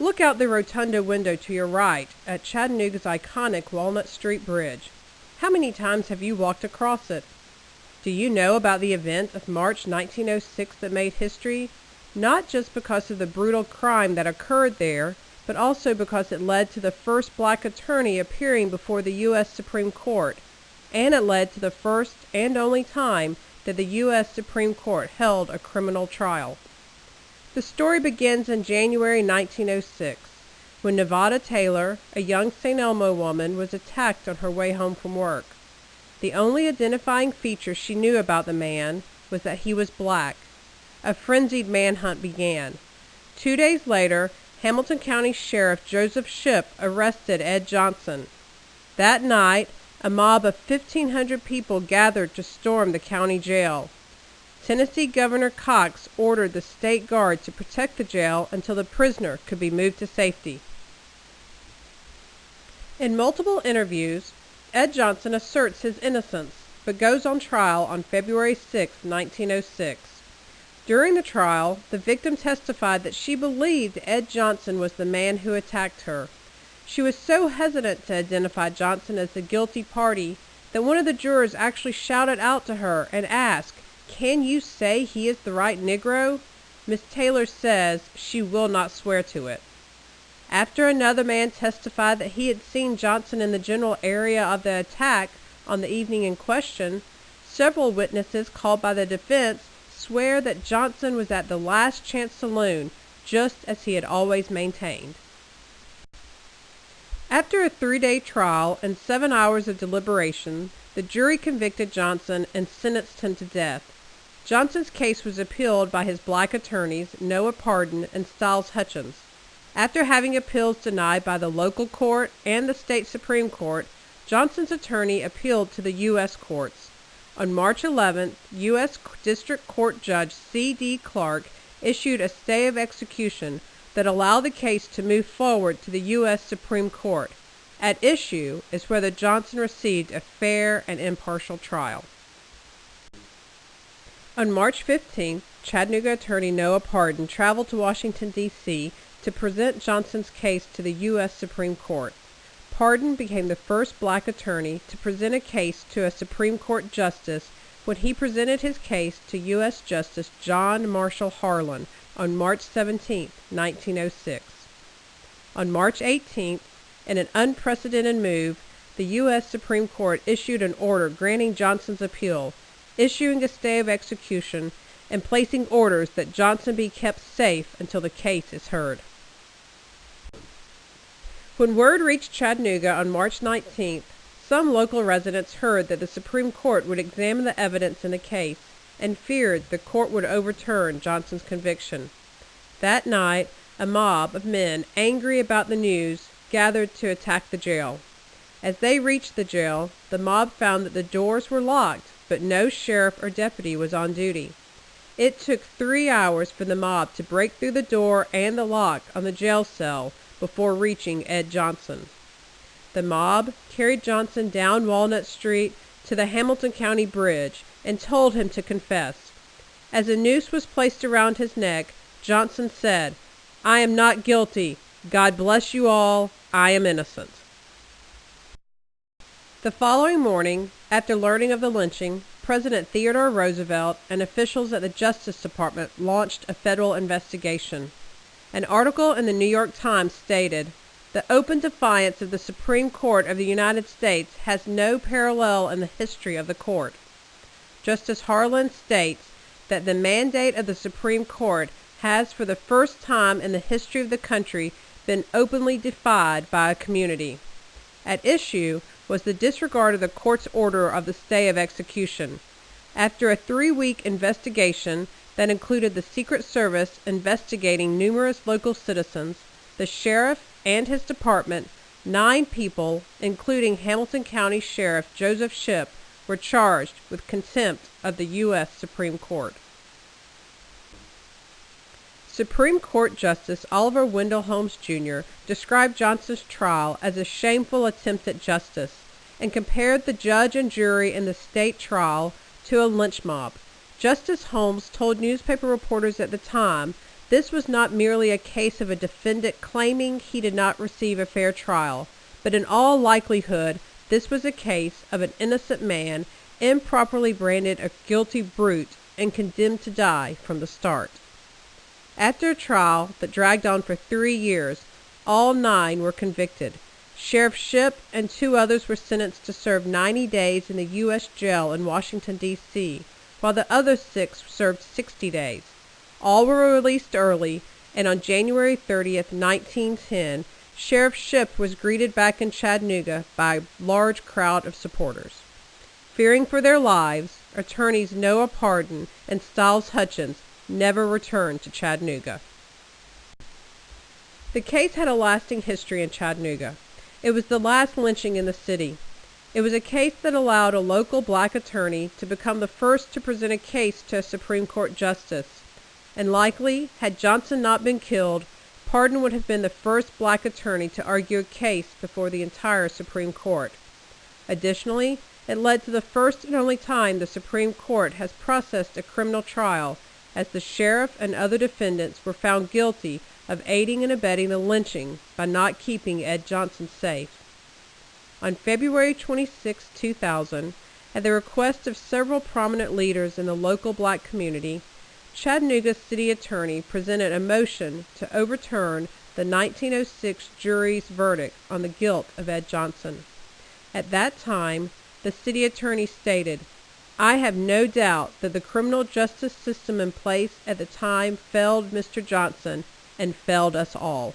Look out the rotunda window to your right at Chattanooga's iconic Walnut Street Bridge. How many times have you walked across it? Do you know about the event of March 1906 that made history? Not just because of the brutal crime that occurred there, but also because it led to the first black attorney appearing before the U.S. Supreme Court, and it led to the first and only time that the U.S. Supreme Court held a criminal trial. The story begins in January 1906, when Nevada Taylor, a young St. Elmo woman, was attacked on her way home from work. The only identifying feature she knew about the man was that he was black. A frenzied manhunt began. 2 days later, Hamilton County Sheriff Joseph Shipp arrested Ed Johnson. That night, a mob of 1,500 people gathered to storm the county jail. Tennessee Governor Cox ordered the state guard to protect the jail until the prisoner could be moved to safety. In multiple interviews, Ed Johnson asserts his innocence, but goes on trial on February 6, 1906. During the trial, the victim testified that she believed Ed Johnson was the man who attacked her. She was so hesitant to identify Johnson as the guilty party that one of the jurors actually shouted out to her and asked, "Can you say he is the right Negro?" Miss Taylor says she will not swear to it. After another man testified that he had seen Johnson in the general area of the attack on the evening in question, several witnesses called by the defense swear that Johnson was at the Last Chance Saloon, just as he had always maintained. After a 3-day trial and 7 hours of deliberation, the jury convicted Johnson and sentenced him to death. Johnson's case was appealed by his black attorneys, Noah Pardon and Styles Hutchins. After having appeals denied by the local court and the state Supreme Court, Johnson's attorney appealed to the U.S. courts. On March 11th, U.S. District Court Judge C.D. Clark issued a stay of execution that allowed the case to move forward to the U.S. Supreme Court. At issue is whether Johnson received a fair and impartial trial. On March 15th, Chattanooga attorney Noah Pardon traveled to Washington, D.C. to present Johnson's case to the U.S. Supreme Court. Pardon became the first black attorney to present a case to a Supreme Court justice when he presented his case to U.S. Justice John Marshall Harlan on March 17, 1906. On March 18th, in an unprecedented move, the U.S. Supreme Court issued an order granting Johnson's appeal, issuing a stay of execution, and placing orders that Johnson be kept safe until the case is heard. When word reached Chattanooga on March 19th, some local residents heard that the Supreme Court would examine the evidence in the case and feared the court would overturn Johnson's conviction. That night, a mob of men angry about the news gathered to attack the jail. As they reached the jail, the mob found that the doors were locked, but no sheriff or deputy was on duty. It took 3 hours for the mob to break through the door and the lock on the jail cell before reaching Ed Johnson. The mob carried Johnson down Walnut Street to the Hamilton County Bridge and told him to confess. As a noose was placed around his neck, Johnson said, "I am not guilty. God bless you all. I am innocent." The following morning, after learning of the lynching, President Theodore Roosevelt and officials at the Justice Department launched a federal investigation. An article in the New York Times stated, "The open defiance of the Supreme Court of the United States has no parallel in the history of the court." Justice Harlan states that the mandate of the Supreme Court has for the first time in the history of the country been openly defied by a community. At issue was the disregard of the court's order of the stay of execution. After a 3-week investigation that included the Secret Service investigating numerous local citizens, the sheriff and his department, 9 people, including Hamilton County Sheriff Joseph Shipp, were charged with contempt of the U.S. Supreme Court. Supreme Court Justice Oliver Wendell Holmes, Jr. described Johnson's trial as a shameful attempt at justice and compared the judge and jury in the state trial to a lynch mob. Justice Holmes told newspaper reporters at the time This was not merely a case of a defendant claiming he did not receive a fair trial, but in all likelihood this was a case of an innocent man improperly branded a guilty brute and condemned to die from the start. After a trial that dragged on for 3 years, all 9 were convicted. Sheriff Shipp and 2 others were sentenced to serve 90 days in the U.S. jail in Washington, D.C., while the other 6 served 60 days. All were released early, and on January 30th, 1910, Sheriff Shipp was greeted back in Chattanooga by a large crowd of supporters. Fearing for their lives, attorneys Noah Pardon and Stiles Hutchins never returned to Chattanooga. The case had a lasting history in Chattanooga. It was the last lynching in the city. It was a case that allowed a local black attorney to become the first to present a case to a Supreme Court justice. And likely, had Johnson not been killed, Pardon would have been the first black attorney to argue a case before the entire Supreme Court. Additionally, it led to the first and only time the Supreme Court has processed a criminal trial, as the sheriff and other defendants were found guilty of aiding and abetting the lynching by not keeping Ed Johnson safe. On February 26, 2000, at the request of several prominent leaders in the local black community, Chattanooga City Attorney presented a motion to overturn the 1906 jury's verdict on the guilt of Ed Johnson. At that time, the city attorney stated, "I have no doubt that the criminal justice system in place at the time failed Mr. Johnson and failed us all."